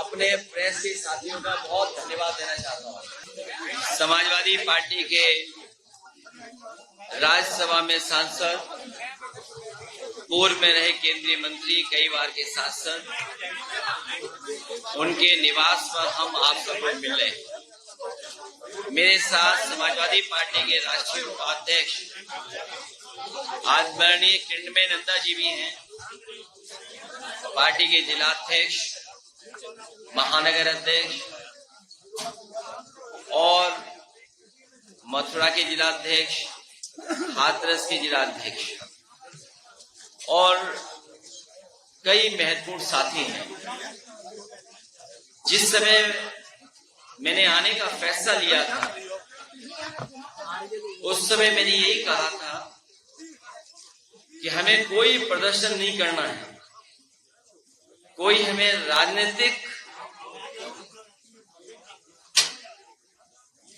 अपने प्रेस के साथियों का बहुत धन्यवाद देना चाहता हूँ। समाजवादी पार्टी के राज्यसभा में सांसद, पूर्व में रहे केंद्रीय मंत्री, कई बार के सांसद, उनके निवास पर हम आप सबको मिल रहे हैं। मेरे साथ समाजवादी पार्टी के राष्ट्रीय उपाध्यक्ष आदरणीय किरणमय नंदा जी भी हैं, पार्टी के जिलाध्यक्ष, महानगर अध्यक्ष और मथुरा के जिलाध्यक्ष, हाथरस के जिलाध्यक्ष और कई महत्वपूर्ण साथी हैं। जिस समय मैंने आने का फैसला लिया था, उस समय मैंने यही कहा था कि हमें कोई प्रदर्शन नहीं करना है, कोई हमें राजनीतिक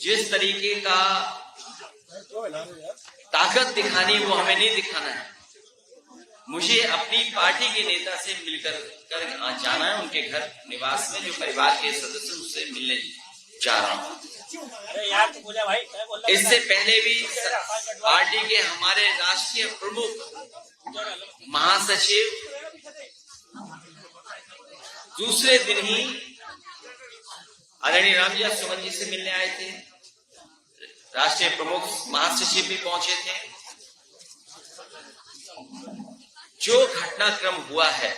जिस तरीके का ताकत दिखानी वो हमें नहीं दिखाना है। मुझे अपनी पार्टी के नेता से मिलकर जाना है, उनके घर निवास में जो परिवार के सदस्य उससे मिलने जा रहा हूँ। इससे पहले भी पार्टी के हमारे राष्ट्रीय प्रमुख महासचिव दूसरे दिन ही आदरणीय रामजी सुमन जी से मिलने आए थे। राष्ट्रीय प्रमुख महासचिव भी पहुंचे थे। जो घटनाक्रम हुआ है,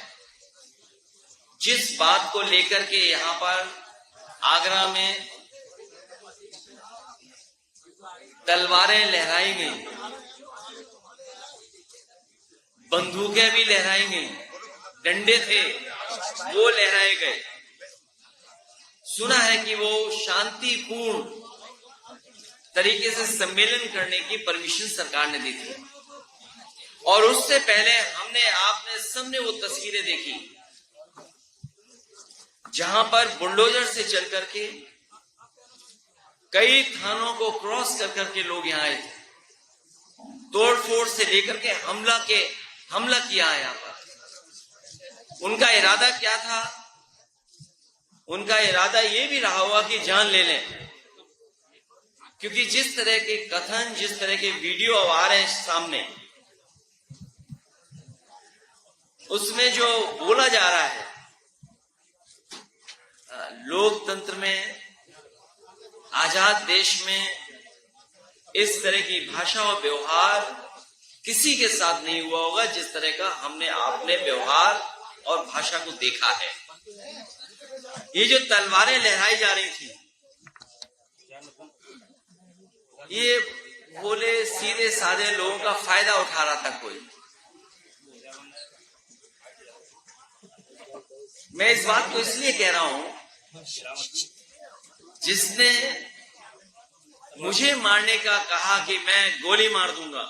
जिस बात को लेकर के यहाँ पर आगरा में तलवारें लहराई गई, बंदूकें भी लहराई गई, डंडे थे वो लहराए गए। सुना है कि वो शांतिपूर्ण तरीके से सम्मेलन करने की परमिशन सरकार ने दी थी, और उससे पहले आपने सबने वो तस्वीरें देखी जहां पर बुलडोजर से चल करके कई थानों को क्रॉस कर करके लोग यहां आए थे। तोड़फोड़ से लेकर के हमला किया है। यहाँ पर उनका इरादा क्या था? उनका इरादा ये भी रहा होगा कि जान ले लें, क्योंकि जिस तरह के कथन, जिस तरह के वीडियो आ रहे हैं सामने, उसमें जो बोला जा रहा है, लोकतंत्र में, आजाद देश में इस तरह की भाषा और व्यवहार किसी के साथ नहीं हुआ होगा जिस तरह का आपने व्यवहार और भाषा को देखा है। ये जो तलवारें लहराई जा रही थी, ये भोले सीधे साधे लोगों का फायदा उठा रहा था कोई। मैं इस बात को इसलिए कह रहा हूं, जिसने मुझे मारने का कहा कि मैं गोली मार दूंगा,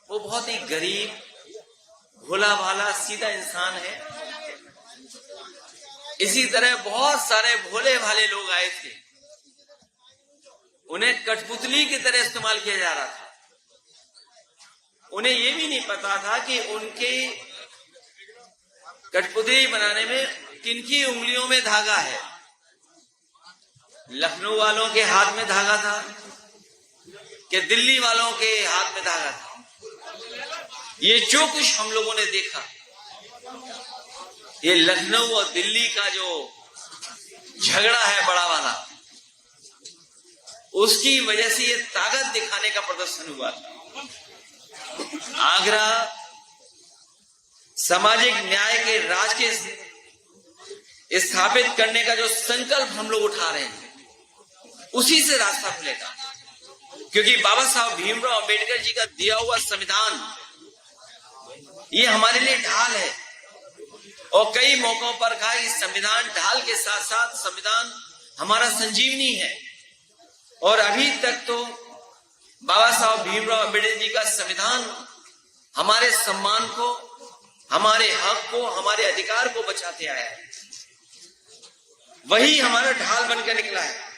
वो बहुत ही गरीब, भोला भाला, सीधा इंसान है। इसी तरह बहुत सारे भोले भाले लोग आए थे, उन्हें कठपुतली की तरह इस्तेमाल किया जा रहा था। उन्हें यह भी नहीं पता था कि उनके कठपुतली बनाने में किनकी उंगलियों में धागा है। लखनऊ वालों के हाथ में धागा था कि दिल्ली वालों के हाथ में धागा था। ये जो कुछ हम लोगों ने देखा, ये लखनऊ और दिल्ली का जो झगड़ा है बड़ा वाला, उसकी वजह से ये ताकत दिखाने का प्रदर्शन हुआ था। आगरा सामाजिक न्याय के राज के स्थापित करने का जो संकल्प हम लोग उठा रहे हैं, उसी से रास्ता खुलेगा। क्योंकि बाबा साहब भीमराव अंबेडकर जी का दिया हुआ संविधान, ये हमारे लिए ढाल है। और कई मौकों पर कहा कि संविधान ढाल के साथ साथ संविधान हमारा संजीवनी है। और अभी तक तो बाबा साहब भीमराव अंबेडकर जी का संविधान हमारे सम्मान को, हमारे हक को, हमारे अधिकार को बचाते आया है। वही हमारा ढाल बनकर निकला है।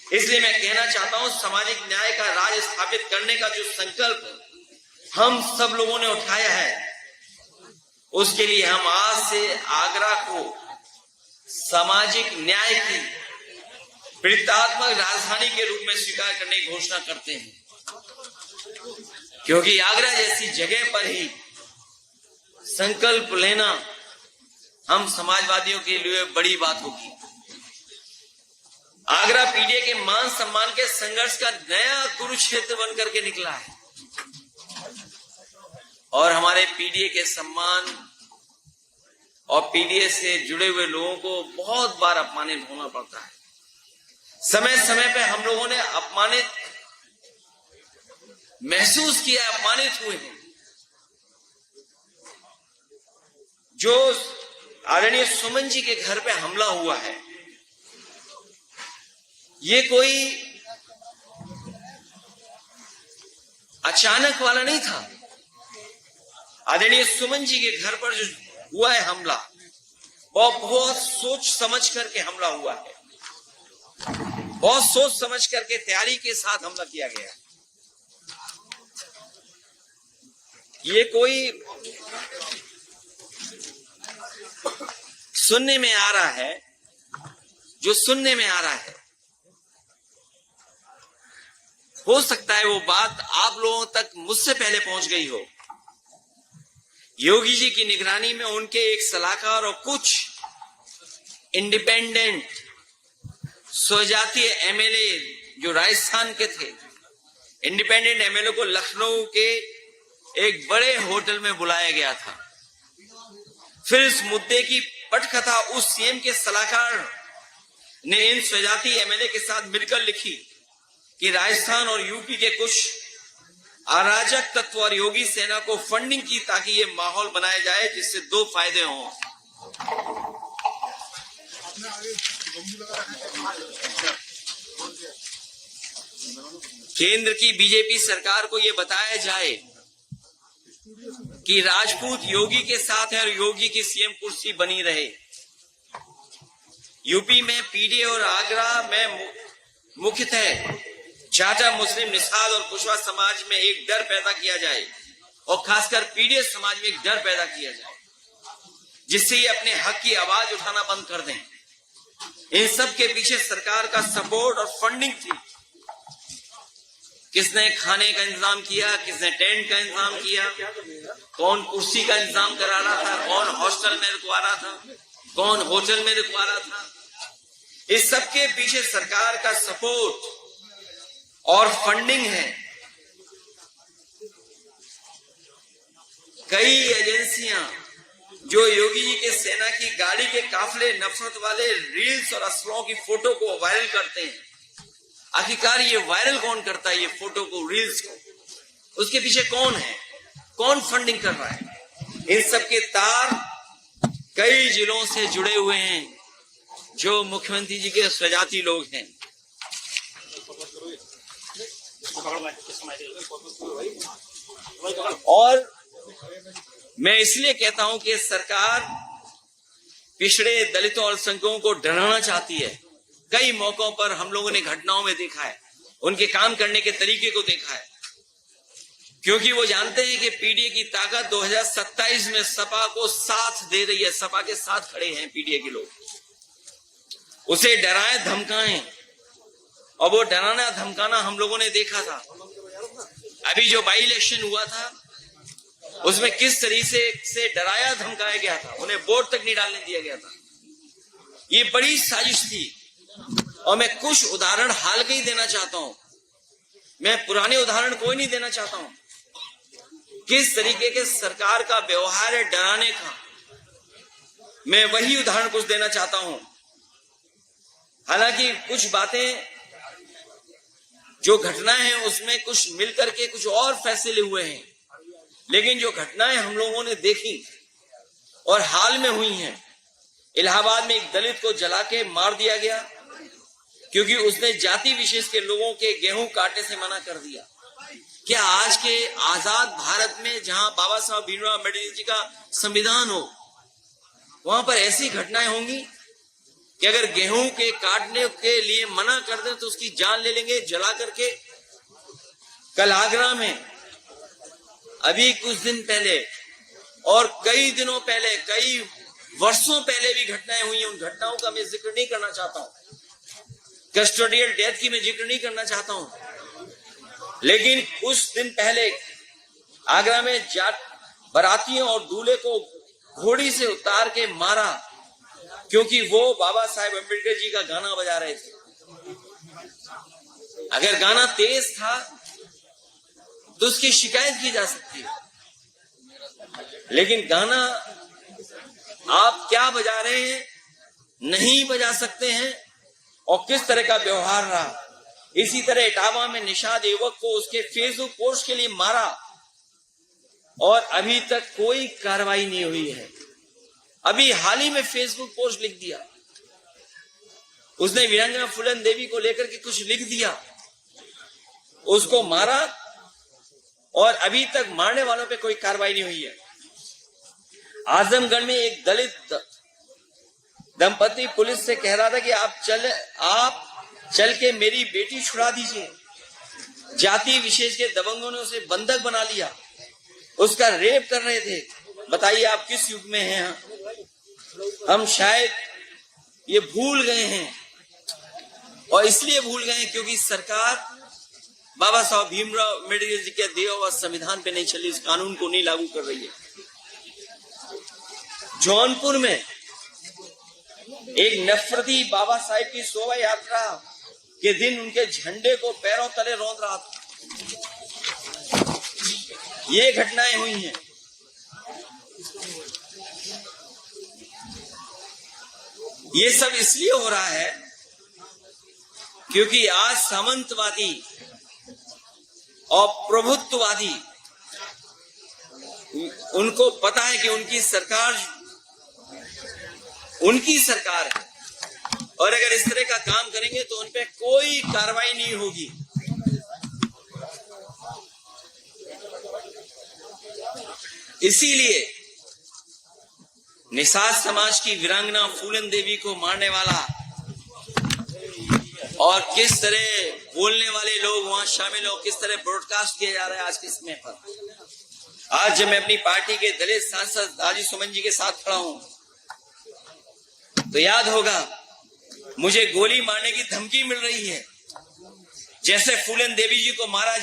इसलिए मैं कहना चाहता हूं, सामाजिक न्याय का राज स्थापित करने का जो संकल्प हम सब लोगों ने उठाया है, उसके लिए हम आज से आगरा को सामाजिक न्याय की प्रतीकात्मक राजधानी के रूप में स्वीकार करने की घोषणा करते हैं, क्योंकि आगरा जैसी जगह पर ही संकल्प लेना हम समाजवादियों के लिए बड़ी बात होगी। आगरा पीडीए के मान सम्मान के संघर्ष का नया कुरुक्षेत्र बनकर के निकला है और हमारे पीडीए के सम्मान और पीडीए से जुड़े हुए लोगों को बहुत बार अपमानित होना पड़ता है। समय समय पे हम लोगों ने अपमानित महसूस किया, अपमानित हुए हैं। जो आदरणीय सुमन जी के घर पे हमला हुआ है, ये कोई अचानक वाला नहीं था। आदरणीय सुमन जी के घर पर जो हुआ है हमला, वो बहुत सोच समझ करके हमला हुआ है, बहुत सोच समझ करके तैयारी के साथ हमला किया गया है। ये कोई सुनने में आ रहा है, जो सुनने में आ रहा है, हो सकता है वो बात आप लोगों तक मुझसे पहले पहुंच गई हो। योगी जी की निगरानी में उनके एक सलाहकार और कुछ इंडिपेंडेंट स्वजातीय एमएलए जो राजस्थान के थे, इंडिपेंडेंट एमएलए को लखनऊ के एक बड़े होटल में बुलाया गया था। फिर इस मुद्दे की पटकथा उस सीएम के सलाहकार ने इन स्वजातीय एमएलए के साथ मिलकर लिखी कि राजस्थान और यूपी के कुछ अराजक तत्व और योगी सेना को फंडिंग की ताकि ये माहौल बनाया जाए जिससे दो फायदे हों। केंद्र की बीजेपी सरकार को ये बताया जाए कि राजपूत योगी के साथ है और योगी की सीएम कुर्सी बनी रहे। यूपी में पीडीए और आगरा में मुख्यतः जाटा, मुस्लिम, निषाद और कुशवाहा समाज में एक डर पैदा किया जाए और खासकर पीडीए समाज में एक डर पैदा किया जाए जिससे ये अपने हक की आवाज उठाना बंद कर दें। इन सब के पीछे सरकार का सपोर्ट और फंडिंग थी। किसने खाने का इंतजाम किया, किसने टेंट का इंतजाम किया, कौन कुर्सी का इंतजाम करा रहा था, कौन हॉस्टल में रुकवा रहा था, कौन होटल में रुकवा रहा था। इस सब के पीछे सरकार का सपोर्ट और फंडिंग है। कई एजेंसियां जो योगी जी के सेना की गाड़ी के काफले नफरत वाले रील्स और असलों की फोटो को वायरल करते हैं। आखिरकार ये वायरल कौन करता है, ये फोटो को, रील्स को? उसके पीछे कौन है, कौन फंडिंग कर रहा है? इन सब के तार कई जिलों से जुड़े हुए हैं जो मुख्यमंत्री जी के स्वजाती लोग हैं। और मैं इसलिए कहता हूं कि सरकार पिछड़े दलितों और अल्पसंख्यकों को डराना चाहती है। कई मौकों पर हम लोगों ने घटनाओं में देखा है, उनके काम करने के तरीके को देखा है, क्योंकि वो जानते हैं कि पीडीए की ताकत 2027 में सपा को साथ दे रही है। सपा के साथ खड़े हैं पीडीए के लोग, उसे डराएं धमकाएं। और वो डराना धमकाना हम लोगों ने देखा था। अभी जो बाई इलेक्शन हुआ था उसमें किस तरीके से डराया धमकाया गया था, उन्हें वोट तक नहीं डालने दिया गया था। ये बड़ी साजिश थी। और मैं कुछ उदाहरण हाल के ही देना चाहता हूं, मैं पुराने उदाहरण कोई नहीं देना चाहता हूं। किस तरीके के सरकार का व्यवहार है डराने का, मैं वही उदाहरण कुछ देना चाहता हूं। हालांकि कुछ बातें जो घटनाएं हैं उसमें कुछ मिलकर के कुछ और फैसले हुए हैं, लेकिन जो घटनाएं हम लोगों ने देखी और हाल में हुई हैं, इलाहाबाद में एक दलित को जला के मार दिया गया क्योंकि उसने जाति विशेष के लोगों के गेहूं काटने से मना कर दिया। क्या आज के आजाद भारत में जहां बाबा साहब भीमराव अम्बेडकर जी का संविधान हो, वहां पर ऐसी घटनाएं होंगी कि अगर गेहूं के काटने के लिए मना कर दें तो उसकी जान ले लेंगे जला करके? कल आगरा में अभी कुछ दिन पहले और कई दिनों पहले कई वर्षों पहले भी घटनाएं हुई हैं, उन घटनाओं का मैं जिक्र नहीं करना चाहता हूं, कस्टोडियल डेथ की मैं जिक्र नहीं करना चाहता हूं। लेकिन कुछ दिन पहले आगरा में बारातियों और दूल्हे को घोड़ी से उतार के मारा क्योंकि वो बाबा साहेब अम्बेडकर जी का गाना बजा रहे थे। अगर गाना तेज था तो उसकी शिकायत की जा सकती है, लेकिन गाना आप क्या बजा रहे हैं नहीं बजा सकते हैं, और किस तरह का व्यवहार रहा। इसी तरह इटावा में निषाद युवक को उसके फेसबुक पोस्ट के लिए मारा और अभी तक कोई कार्रवाई नहीं हुई है। अभी हाल ही में फेसबुक पोस्ट लिख दिया, उसने वीरांगना फूलन देवी को लेकर के कुछ लिख दिया, उसको मारा और अभी तक मारने वालों पे कोई कार्रवाई नहीं हुई है। आजमगढ़ में एक दलित दंपति पुलिस से कह रहा था कि आप चल के मेरी बेटी छुड़ा दीजिए। जाति विशेष के दबंगों ने उसे बंधक बना लिया, उसका रेप कर रहे थे। बताइए आप किस युग में हैं? हम शायद ये भूल गए हैं, और इसलिए भूल गए हैं क्योंकि सरकार बाबा साहब भीमराव अम्बेडकर जी के दिए हुए संविधान पे नहीं चली, इस कानून को नहीं लागू कर रही है। जौनपुर में एक नफरती बाबा साहेब की शोभा यात्रा के दिन उनके झंडे को पैरों तले रौंद रहा था। ये घटनाएं हुई हैं। ये सब इसलिए हो रहा है क्योंकि आज सामंतवादी और प्रभुत्ववादी, उनको पता है कि उनकी सरकार है, और अगर इस तरह का काम करेंगे तो उन पे कोई कार्रवाई नहीं होगी। इसीलिए निषाद समाज की वीरांगना फूलन देवी को मारने वाला और किस तरह बोलने वाले लोग वहां शामिल हो, किस तरह ब्रॉडकास्ट किया जा रहा है आज के समय पर। आज जब मैं अपनी पार्टी के दलित सांसद राजी सुमन जी के साथ खड़ा हूं तो याद होगा मुझे गोली मारने की धमकी मिल रही है, जैसे फूलन देवी जी को मारा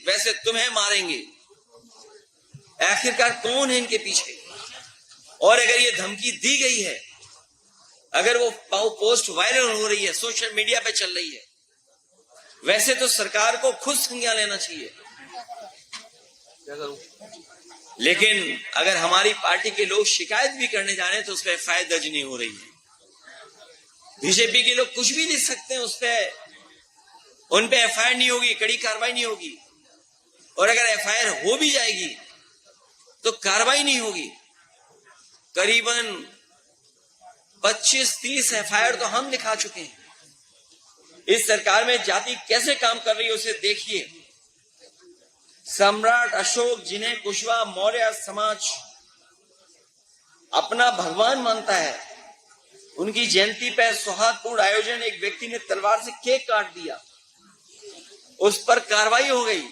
वैसे तुम्हें मारेंगे। आखिरकार कौन है इनके पीछे? और अगर ये धमकी दी गई है, अगर वो पोस्ट वायरल हो रही है, सोशल मीडिया पे चल रही है, वैसे तो सरकार को खुद संज्ञान लेना चाहिए। क्या करूं? लेकिन अगर हमारी पार्टी के लोग शिकायत भी करने जा रहे हैं तो उस पर एफआईआर दर्ज नहीं हो रही है। बीजेपी के लोग कुछ भी लिख सकते हैं, उन पे एफआईआर नहीं होगी, कड़ी कार्रवाई नहीं होगी। और अगर एफआईआर हो भी जाएगी तो कार्रवाई नहीं होगी। करीबन 25-30 एफआईआर तो हम लिखा चुके हैं। इस सरकार में जाति कैसे काम कर रही है उसे देखिए। सम्राट अशोक, जिन्हें कुशवाहा मौर्य समाज अपना भगवान मानता है, उनकी जयंती पर सौहार्दपूर्ण आयोजन, एक व्यक्ति ने तलवार से केक काट दिया, उस पर कार्रवाई हो गई,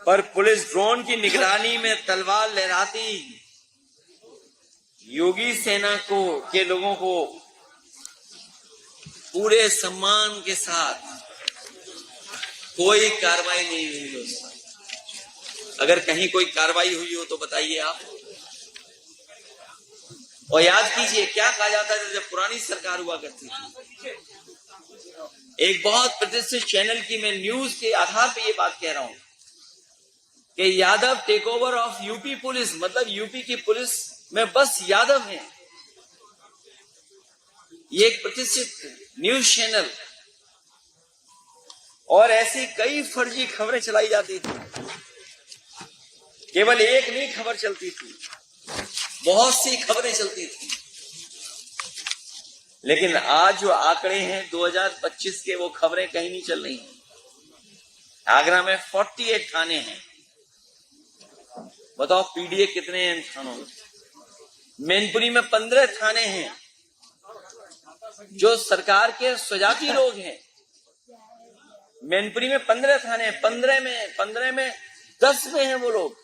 पर पुलिस ड्रोन की निगरानी में तलवार लहराती योगी सेना के लोगों को पूरे सम्मान के साथ कोई कार्रवाई नहीं हुई दोस्तों। अगर कहीं कोई कार्रवाई हुई हो तो बताइए आप। और याद कीजिए क्या कहा जाता था जब पुरानी सरकार हुआ करती थी। एक बहुत प्रतिष्ठित चैनल की मैं न्यूज के आधार पे ये बात कह रहा हूं कि Yadav take over of UP police, मतलब यूपी की पुलिस में बस यादव हैं। ये एक प्रतिष्ठित न्यूज चैनल, और ऐसी कई फर्जी खबरें चलाई जाती थी। केवल एक नहीं खबर चलती थी, बहुत सी खबरें चलती थी। लेकिन आज जो आंकड़े हैं 2025 के, वो खबरें कहीं नहीं चल रही हैं। आगरा में 48 थाने हैं। बताओ पीडीए कितने हैं थानों में? मैनपुरी में 15 थाने हैं जो सरकार के स्वजाती लोग हैं। मैनपुरी में 15 थाने, 15 में 10 में हैं वो लोग।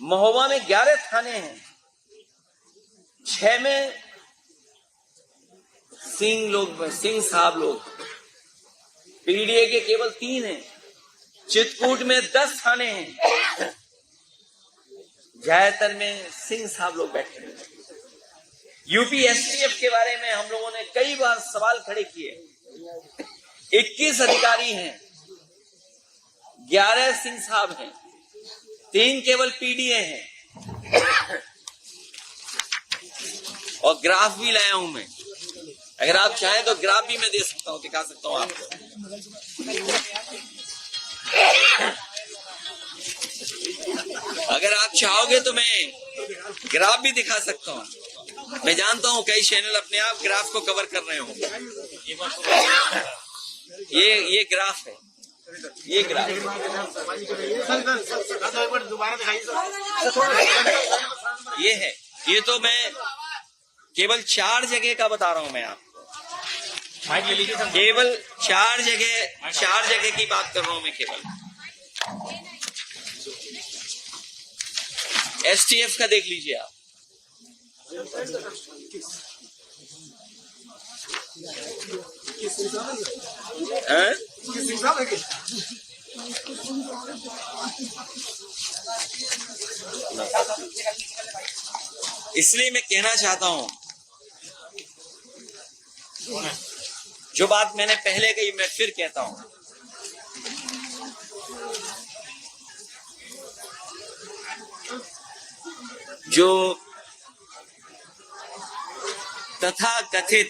महोबा में 11 थाने हैं। 6 में सिंह साहब लोग, पीडीए के केवल 3 हैं, चित्रकूट में 10 थाने हैं, ज्यादातर में सिंह साहब लोग बैठे हैं। यूपी एसटीएफ के बारे में हम लोगों ने कई बार सवाल खड़े किए। 21 अधिकारी हैं, 11 सिंह साहब हैं, 3 केवल पीडीए हैं। और ग्राफ भी लाया हूं मैं, अगर आप चाहें तो ग्राफ भी मैं दे सकता हूं, दिखा सकता हूं आपको। अगर आप चाहोगे तो मैं ग्राफ भी दिखा सकता हूं। मैं जानता हूं कई चैनल अपने आप ग्राफ को कवर कर रहे हो। ये ग्राफ है, ये ग्राफ ये है। ये तो मैं केवल 4 जगह का बता रहा हूं मैं आपको, केवल 4 जगह की बात कर रहा हूं मैं केवल। एसटीएफ का देख लीजिए आप, इसलिए मैं कहना चाहता हूं, जो बात मैंने पहले कही मैं फिर कहता हूं, जो तथाकथित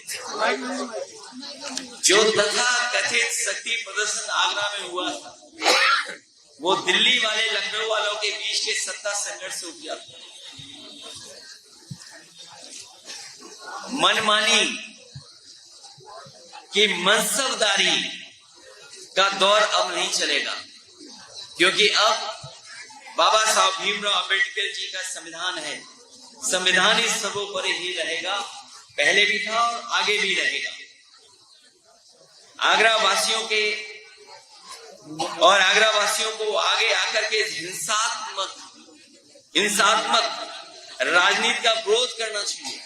शक्ति प्रदर्शन आगरा में हुआ था, वो दिल्ली वाले लखनऊ वालों के बीच के सत्ता संघर्ष से उपजा था। मनमानी की मनसबदारी का दौर अब नहीं चलेगा, क्योंकि अब बाबा साहब भीमराव अंबेडकर जी का संविधान है। संविधान ही सर्वोपरि ही रहेगा, पहले भी था और आगे भी रहेगा। आगरा वासियों को आगे आकर के हिंसात्मक राजनीति का विरोध करना चाहिए।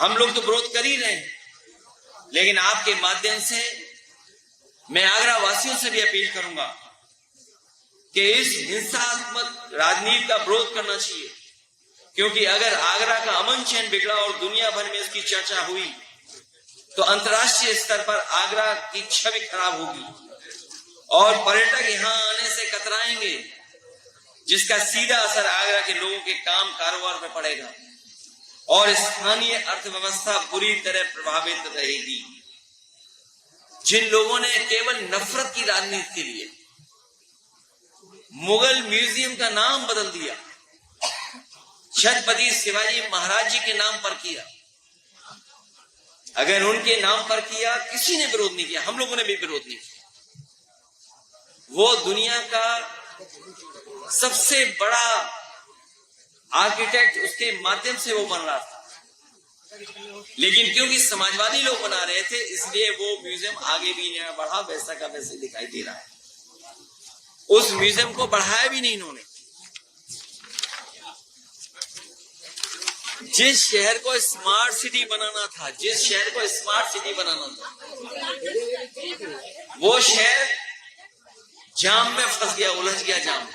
हम लोग तो विरोध कर ही रहे हैं, लेकिन आपके माध्यम से मैं आगरा वासियों से भी अपील करूंगा कि इस हिंसात्मक राजनीति का विरोध करना चाहिए, क्योंकि अगर आगरा का अमन चैन बिगड़ा और दुनिया भर में इसकी चर्चा हुई तो अंतर्राष्ट्रीय स्तर पर आगरा की छवि खराब होगी और पर्यटक यहां आने से कतराएंगे, जिसका सीधा असर आगरा के लोगों के काम कारोबार पर पड़ेगा और स्थानीय अर्थव्यवस्था बुरी तरह प्रभावित रहेगी। जिन लोगों ने केवल नफरत की राजनीति के लिए मुगल म्यूजियम का नाम बदल दिया, छत्रपति शिवाजी महाराज जी के नाम पर किया, अगर उनके नाम पर किया, किसी ने विरोध नहीं किया, हम लोगों ने भी विरोध नहीं किया। वो दुनिया का सबसे बड़ा आर्किटेक्ट, उसके माध्यम से वो बन रहा था, लेकिन क्योंकि समाजवादी लोग बना रहे थे इसलिए वो म्यूजियम आगे भी नहीं बढ़ा, वैसा का वैसे दिखाई दे रहा है। उस म्यूजियम को बढ़ाया भी नहीं इन्होंने। जिस शहर को स्मार्ट सिटी बनाना था, वो शहर जाम में फंस गया, उलझ गया जाम में।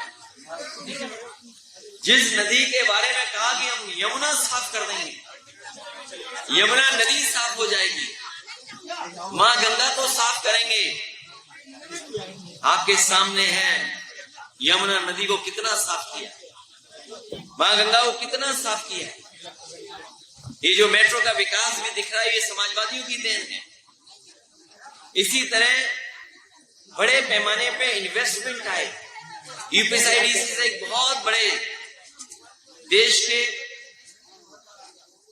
जिस नदी के बारे में कहा कि हम यमुना साफ कर देंगे, यमुना नदी साफ हो जाएगी, मां गंगा को साफ करेंगे, आपके सामने है यमुना नदी को कितना साफ किया, मां गंगा को कितना साफ किया है। ये जो मेट्रो का विकास भी दिख रहा है, ये समाजवादियों की देन है। इसी तरह बड़े पैमाने पे इन्वेस्टमेंट आए। यूपीएसआईडीसी से एक बहुत बड़े देश के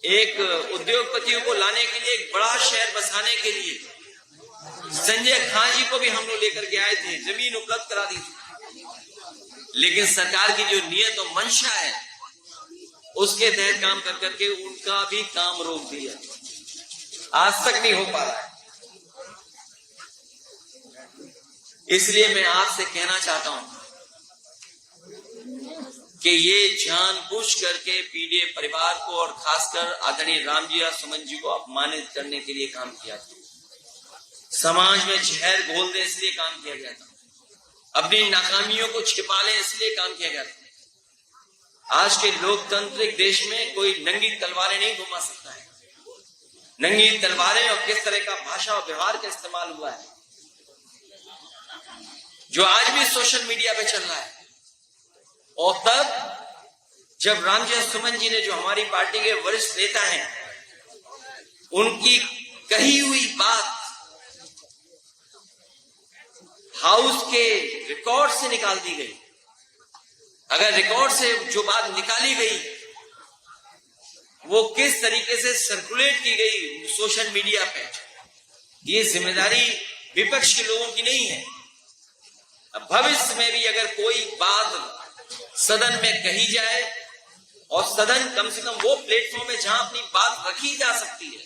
एक उद्योगपतियों को लाने के लिए, एक बड़ा शहर बसाने के लिए संजय खान जी को भी हम लोग लेकर के आए थे, जमीन उपलब्ध करा दी थी। लेकिन सरकार की जो नियत और मंशा है उसके तहत काम कर करके उनका भी काम रोक दिया, आज तक नहीं हो पा रहा है। इसलिए मैं आपसे कहना चाहता हूं कि ये जानबूझ करके पीड़ित परिवार को और खासकर आदरणीय राम जी और सुमन जी को अपमानित करने के लिए काम किया था। समाज में जहर घोल दे इसलिए काम किया गया था। अपनी नाकामियों को छिपा ले इसलिए काम किया गया था। आज के लोकतांत्रिक देश में कोई नंगी तलवारें नहीं घुमा सकता है। नंगी तलवारें और किस तरह का भाषा और व्यवहार का इस्तेमाल हुआ है जो आज भी सोशल मीडिया पे चल रहा है। और तब जब रामजी और सुमन जी ने, जो हमारी पार्टी के वरिष्ठ नेता हैं, उनकी कही हुई बात हाउस के रिकॉर्ड से निकाल दी गई। अगर रिकॉर्ड से जो बात निकाली गई वो किस तरीके से सर्कुलेट की गई सोशल मीडिया पे, ये जिम्मेदारी विपक्ष के लोगों की नहीं है। अब भविष्य में भी अगर कोई बात सदन में कही जाए, और सदन कम से कम वो प्लेटफॉर्म है जहां अपनी बात रखी जा सकती है,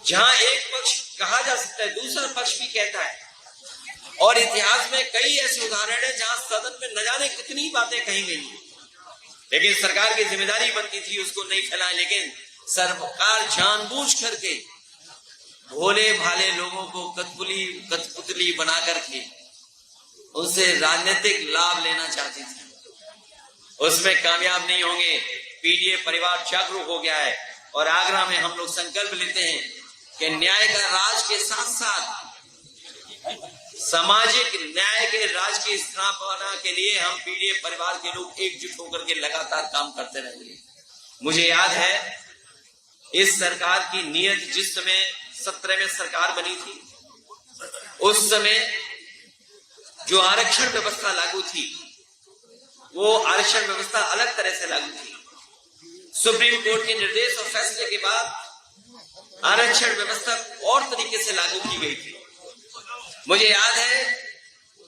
जहां एक पक्ष कहा जा सकता है, दूसरा पक्ष भी कहता है। और इतिहास में कई ऐसे उदाहरण हैं जहां सदन में न जाने कितनी बातें कही गई हैं, लेकिन सरकार की जिम्मेदारी बनती थी उसको नहीं फैलाएं। लेकिन सरकार जानबूझ करके भोले भाले लोगों को कठपुतली बना करके उनसे राजनीतिक लाभ लेना चाहती थी। उसमें कामयाब नहीं होंगे। पीडीए परिवार जागरूक हो गया है और आगरा में हम लोग संकल्प लेते हैं कि न्याय का राज के साथ साथ सामाजिक न्याय के राज की स्थापना के लिए हम पीडीए परिवार के लोग एकजुट होकर के लगातार काम करते रहेंगे। मुझे याद है इस सरकार की नीयत, जिस समय 17 में सरकार बनी थी, उस समय जो आरक्षण व्यवस्था लागू थी वो आरक्षण व्यवस्था अलग तरह से लागू थी। सुप्रीम कोर्ट के निर्देश और फैसले के बाद आरक्षण व्यवस्था और तरीके से लागू की गई थी। मुझे याद है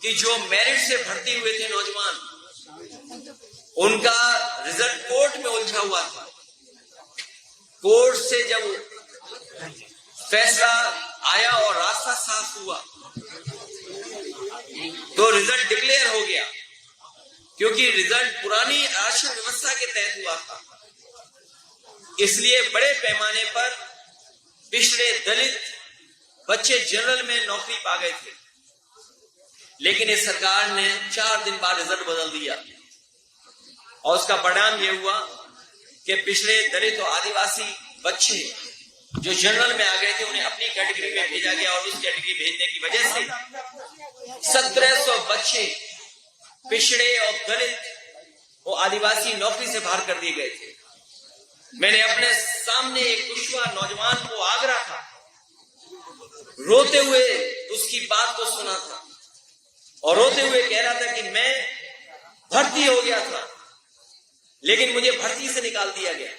कि जो मेरिट से भर्ती हुए थे नौजवान, उनका रिजल्ट कोर्ट में उलझा हुआ था। कोर्ट से जब फैसला आया और रास्ता साफ हुआ तो रिजल्ट डिक्लेयर हो गया, क्योंकि रिजल्ट पुरानी आरक्षण व्यवस्था के तहत हुआ था। इसलिए बड़े पैमाने पर पिछड़े दलित बच्चे जनरल में नौकरी पा गए थे। लेकिन इस सरकार ने 4 दिन बाद रिजल्ट बदल दिया और उसका परिणाम यह हुआ कि पिछड़े दलित और आदिवासी बच्चे जो जनरल में आ गए थे उन्हें अपनी कैटेगरी में भेजा गया, और उस कैटेगरी भेजने की वजह से 1700 बच्चे पिछड़े और दलित और आदिवासी नौकरी से बाहर कर दिए गए थे। मैंने अपने सामने एक कुशवा नौजवान को आगरा था, रोते हुए उसकी बात को सुना था और रोते हुए कह रहा था कि मैं भर्ती हो गया था लेकिन मुझे भर्ती से निकाल दिया गया,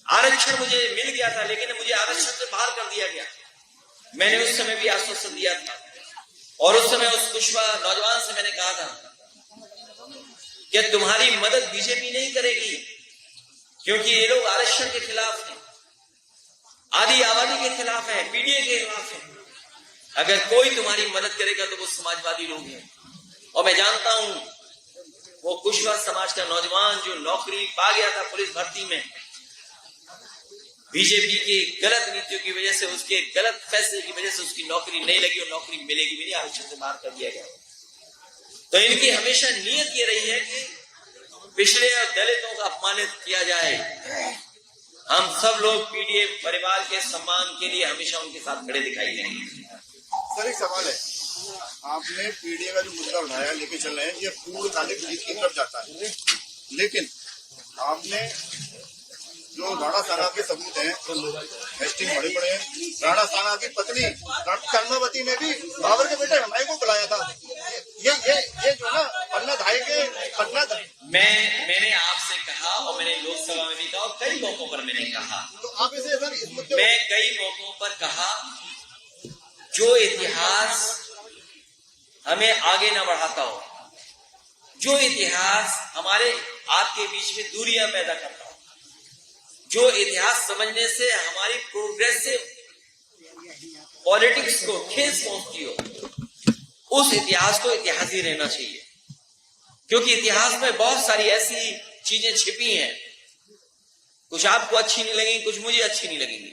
आरक्षण मुझे मिल गया था लेकिन मुझे आरक्षण से बाहर कर दिया गया। मैंने उस समय भी आश्वासन दिया था और उस समय उस कुशवा नौजवान से मैंने कहा था कि तुम्हारी मदद बीजेपी नहीं करेगी, क्योंकि ये लोग आरक्षण के खिलाफ हैं, आदि आबादी के खिलाफ है, पीडीए के खिलाफ है। अगर कोई तुम्हारी मदद करेगा तो वो समाजवादी लोग हैं। और मैं जानता हूं वो कुशवा समाज का नौजवान जो नौकरी पा गया था पुलिस भर्ती में, बीजेपी की गलत नीतियों की वजह से, उसके गलत फैसले की वजह से उसकी नौकरी नहीं लगी और नौकरी मिलेगी भी नहीं, आरक्षण से बाहर कर दिया गया। तो इनकी हमेशा नीयत ये रही है कि पिछड़े और दलितों का अपमानित किया जाए। हम सब लोग पीडीए परिवार के सम्मान के लिए हमेशा उनके साथ खड़े दिखाई देंगे। सर, एक सवाल है, आपने पीडीए का जो मुद्दा उठाया लेके चल रहे हैं, ये पूर्णकालिक जीत की तरफ जाता है, लेकिन आपने जो राणा साहब के सबूत हैं, हेस्टिंग बड़े बड़े हैं, राणा साहब की पत्नी कर्मावती ने भी बाबर के बेटे हमारे को बुलाया था। ये जो ना पन्ना धाय के पन्ना, मैंने आपसे कहा और मैंने लोकसभा में भी कहा और कई मौकों पर मैंने कहा, तो आप इसे सर इस मुद्दे मैं कई मौकों पर कहा, जो इतिहास हमें आगे न बढ़ाता हो, जो इतिहास हमारे आपके बीच में दूरियां पैदा करता हो, जो इतिहास समझने से हमारी प्रोग्रेसिव पॉलिटिक्स को ठेस पहुंचती हो, उस इतिहास को इतिहास ही रहना चाहिए। क्योंकि इतिहास में बहुत सारी ऐसी चीजें छिपी हैं, कुछ आपको अच्छी नहीं लगेंगी, कुछ मुझे अच्छी नहीं लगेंगी,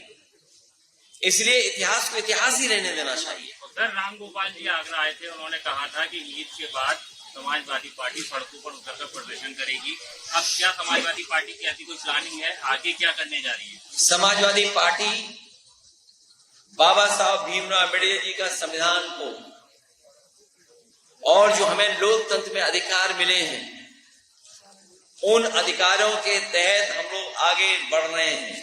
इसलिए इतिहास को इतिहास ही रहने देना चाहिए। सर, राम गोपाल जी आगरा आए थे, उन्होंने कहा था कि ईद के बाद समाजवादी पार्टी सड़कों पर उतरकर प्रदर्शन करेगी। अब क्या समाजवादी पार्टी की ऐसी कोई प्लानिंग है, आगे क्या करने जा रही है? समाजवादी पार्टी बाबा साहब भीमराव अम्बेडकर जी का संविधान को और जो हमें लोकतंत्र में अधिकार मिले हैं, उन अधिकारों के तहत हम लोग आगे बढ़ रहे हैं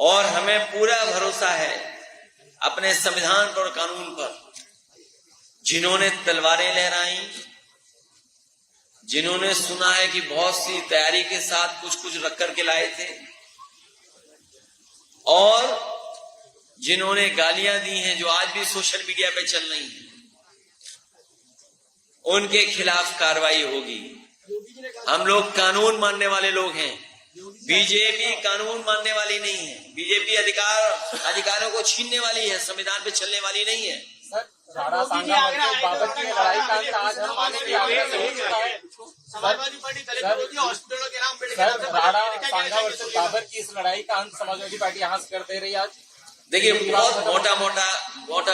और हमें पूरा भरोसा है अपने संविधान पर और कानून पर। जिन्होंने तलवारें लहराई, जिन्होंने सुना है कि बहुत सी तैयारी के साथ कुछ कुछ रख करके लाए थे, और जिन्होंने गालियां दी हैं जो आज भी सोशल मीडिया पे चल रही हैं, उनके खिलाफ कार्रवाई होगी। हम लोग कानून मानने वाले लोग हैं, बीजेपी कानून मानने वाली नहीं है। बीजेपी अधिकारों को छीनने वाली है, संविधान पे चलने वाली नहीं है। बाबर की लड़ाई का आज हम माने कि आगरा से हो चुका है। समाजवादी पार्टी हॉस्पिटलों के नाम पे बाबर की इस लड़ाई का अंत समाजवादी पार्टी यहाँ से कर दे रही है आज। देखिए, बहुत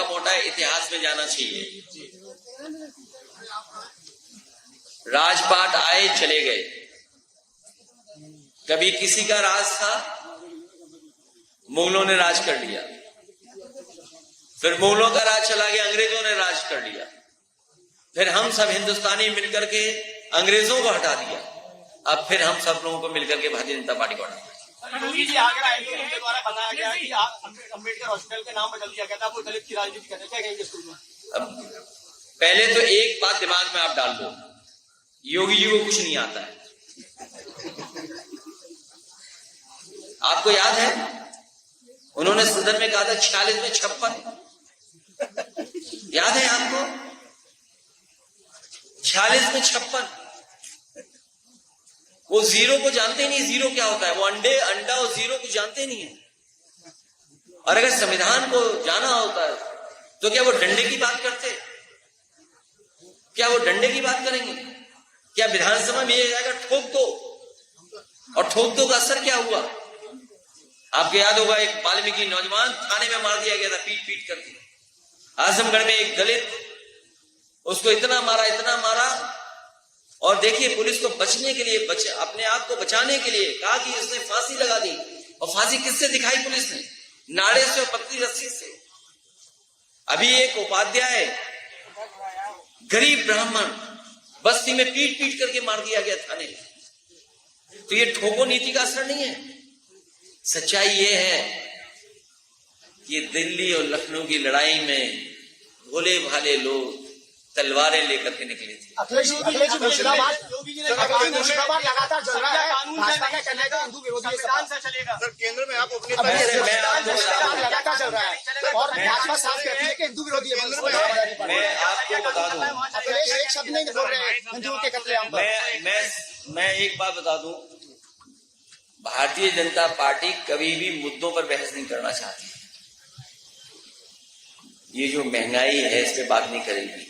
मोटा इतिहास में जाना चाहिए। राजपाट आए चले गए, कभी किसी का राज था, मुगलों ने राज कर लिया, फिर मुगलों का राज चला गया, अंग्रेजों ने राज कर लिया, फिर हम सब हिंदुस्तानी मिलकर के अंग्रेजों को हटा दिया, अब फिर हम सब लोगों को मिलकर के भारतीय जनता पार्टी को हटा। योगी जी आगरा आए थे, उनके द्वारा बताया गया कि अम्बेडकर हॉस्पिटल के नाम बदल दिया गया था, वो दलित की राजनीति करते, क्या कहेंगे स्कूल में? अब पहले तो एक बात दिमाग में आप डाल दो, योगी जी को कुछ नहीं आता है। आपको याद है उन्होंने सदन में कहा था 46 में 56, याद है आपको? 46 में 56। वो जीरो को जानते नहीं, जीरो क्या होता है, वो अंडा और जीरो को जानते नहीं है। और अगर संविधान को जाना होता है तो क्या वो डंडे की बात करते? क्या वो डंडे की बात करेंगे? क्या विधानसभा में ये जाएगा ठोक दो, और ठोक दो का असर क्या हुआ? आपको याद होगा, एक वाल्मीकि नौजवान थाने में मार दिया गया था, पीट पीट करके। आजमगढ़ में एक दलित, उसको इतना मारा, और देखिए पुलिस को बचने के लिए, अपने आप को बचाने के लिए कहा कि इसने फांसी लगा दी। और फांसी किससे दिखाई पुलिस ने? नाड़े से और पतली रस्सी से। अभी एक उपाध्याय, गरीब ब्राह्मण, बस्ती में पीट पीट करके मार दिया गया थाने में। तो ये ठोको नीति का असर नहीं है। सच्चाई ये है कि दिल्ली और लखनऊ की लड़ाई में भोले भाले लोग तलवारें लेकर के निकले थे। अखिलेश जी मुर्शिदाबाद लगातार चल रहा है, भाजपा का कहना है कि हिंदू विरोधी संविधान से चलेगा। सर, केंद्र में आप अपनी लगातार चल रहा है और भाजपा साफ कहती है कि हिंदू विरोधी है। मैं आपको बता दूं, अखिलेश एक शब्द नहीं बोल रहे हैं हिंदुओं के कत्लेआम पर। मैं एक बात बता दूं, भारतीय जनता पार्टी कभी भी मुद्दों पर बहस नहीं करना चाहती। ये जो महंगाई है इस पे बात नहीं करेगी,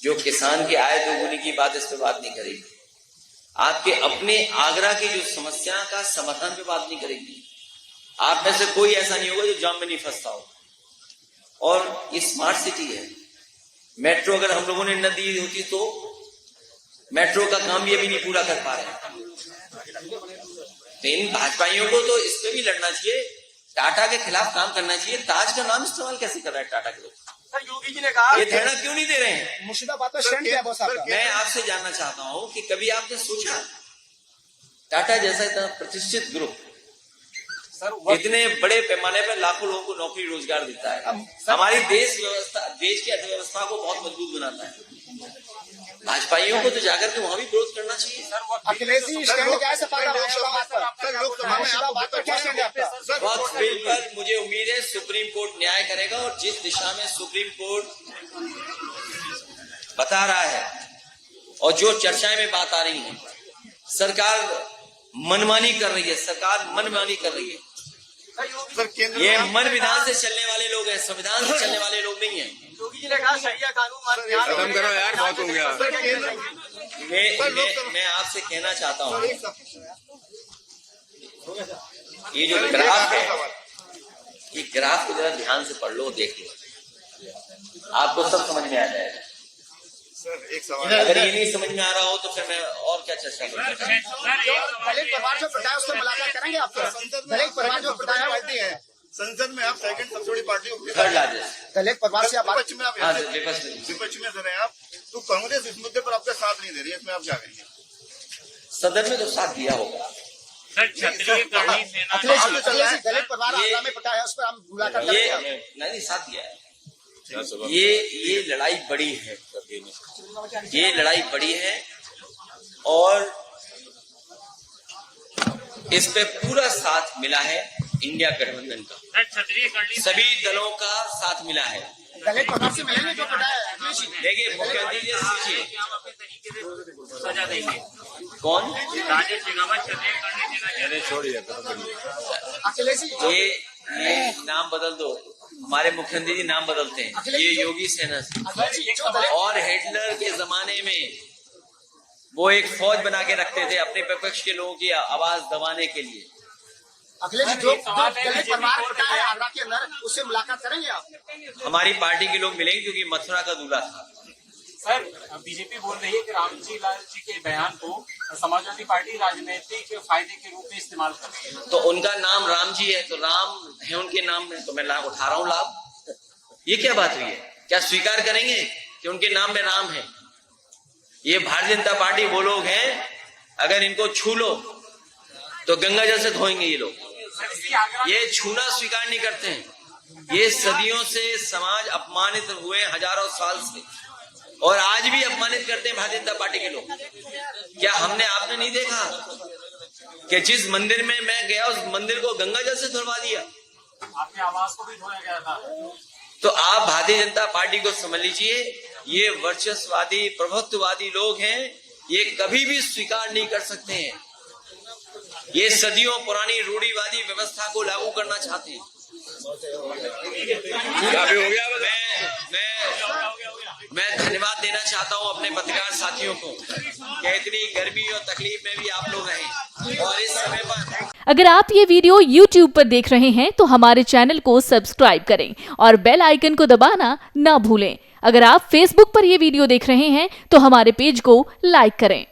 जो किसान की आय दोगुनी की बात, इस पे बात नहीं करेगी, आपके अपने आगरा की जो समस्या का समाधान पे बात नहीं करेगी। आप में से कोई ऐसा नहीं होगा जो जाम में नहीं फंसता हो। और ये स्मार्ट सिटी है, मेट्रो अगर हम लोगों ने न दी होती तो मेट्रो का काम भी अभी नहीं पूरा कर पा रहे। तो इन भाजपाइयों को तो इस पे भी लड़ना चाहिए, टाटा के खिलाफ काम करना चाहिए। ताज का नाम इस्तेमाल कैसे कर रहा है टाटा के लोग? योगी जी ने कहा ये धरना क्यों नहीं दे रहे हैं? मुर्शिदाबाद पर स्टैंड क्या बॉस आपका? मैं आपसे जानना चाहता हूं कि कभी आपने सोचा टाटा जैसा इतना प्रतिष्ठित ग्रुप इतने बड़े पैमाने पर लाखों लोगों को नौकरी रोजगार देता है, हमारी देश की अर्थव्यवस्था को बहुत मजबूत बनाता है। भाजपाइयों को तो जाकर के वहां भी विरोध करना चाहिए। अखिलेश जी स्टैंड क्या है सपा का मुर्शिदाबाद पर? मुर्शिदाबाद पर क्या स्टैंड है आपका? वक्फ बिल पर मुझे उम्मीद है सुप्रीम कोर्ट न्याय करेगा, और जिस दिशा में सुप्रीम कोर्ट बता रहा है और जो चर्चाएं में बात आ रही है, सरकार मनमानी कर रही है, सर केंद्र ये में मन विधान से चलने वाले लोग हैं, संविधान से चलने वाले लोग नहीं हैं। योगी जी ने कहा शरिया कानून खत्म करो यार, बहुत हो गया। सर केंद्र मैं आपसे कहना चाहता हूँ, सर, एक सवाल। ये जो ग्राफ है, ये ग्राफ को जरा ध्यान से पढ़ लो, देख लो, आपको सब समझ में आ जाएगा। सर एक सवाल। अगर ये नहीं समझ में आ रहा हो तो फिर मैं और क्या चर्चा करूँ। दलित परिवार जो प्रताया उससे मुलाकात करेंगे आप? दलित परिवार जो प्रताया पार्टी है, संसद में आप सेकंड सबसे बड़ी पार्टी हो, थर्ड लार्जेस्ट दलित परिवार से आप विपक्ष में आप हाँ विपक्ष में। विपक्ष में सर हैं आप, तो कांग्रेस इस मुद्दे पर आपका साथ नहीं दे रही है, इसमें आप क्या करेंगे? सदन में तो साथ दिया होगा। सर क्षत्रिय करनी सेना अखिलेश जी दलित परिवार आगरा में प्रताया है, उस पर हम मुलाकात ये करेंगे। नहीं साथ दिया है। ये लड़ाई बड़ी है, ये लड़ाई बड़ी है और इस पे पूरा साथ मिला है इंडिया गठबंधन का। सर क्षत्रिय करनी सभी दलों का साथ मिला है। दलित परिवार से मिलेंगे जो प्रताया है अखिलेश जी। देखिए मुख्यमंत्री जी सोचिए, हम अपने तरीके से सजा देंगे। कौन राजेश शेखावत क्षत्रिय करनी सेना छोड़िए अखिलेश जी ये नाम बदल दो, हमारे मुख्यमंत्री जी नाम बदलते हैं, ये योगी सेना से। अखिलेश जी जो दलित और हिटलर के जमाने में वो एक फौज बना के रखते थे अपने विपक्ष के लोगों की आवाज दबाने के लिए। अखिलेश जी जो दलित परिवार प्रताया है आगरा के अंदर, उससे मुलाकात करेंगे आप? हमारी पार्टी के लोग मिलेंगे क्योंकि मथुरा का दूल्हा था। सर बीजेपी बोल रही है कि रामजी लाल जी के बयान को समाजवादी पार्टी राजनीतिक फायदे के रूप में इस्तेमाल कर रही है। तो उनका नाम राम जी है, तो राम है उनके नाम में, तो मैं लाभ उठा रहा हूँ लाभ। ये क्या बात हुई है? क्या स्वीकार करेंगे कि उनके नाम में राम है? ये भारतीय जनता पार्टी वो लोग हैं, अगर इनको छू लो तो गंगा जल से धोएंगे ये लोग। ये छूना स्वीकार नहीं करते हैं। ये सदियों से समाज अपमानित हुए, हजारों साल से, और आज भी अपमानित करते हैं भारतीय जनता पार्टी के लोग। क्या आपने नहीं देखा कि जिस मंदिर में मैं गया उस मंदिर को गंगा जल से धुलवा दिया? आपके आवास को भी धोया गया था। तो आप भारतीय जनता पार्टी को समझ लीजिए, ये वर्चस्ववादी प्रभुत्ववादी लोग हैं, ये कभी भी स्वीकार नहीं कर सकते हैं। ये सदियों पुरानी रूढ़िवादी व्यवस्था को लागू करना चाहते हैं। मैं धन्यवाद देना चाहता हूं अपने पत्रकार साथियों को कि इतनी गर्मी और तकलीफ में भी आप लोग रहे और इस समय पर। अगर आप ये वीडियो YouTube पर देख रहे हैं तो हमारे चैनल को सब्सक्राइब करें और बेल आइकन को दबाना ना भूलें। अगर आप Facebook पर ये वीडियो देख रहे हैं तो हमारे पेज को लाइक करें।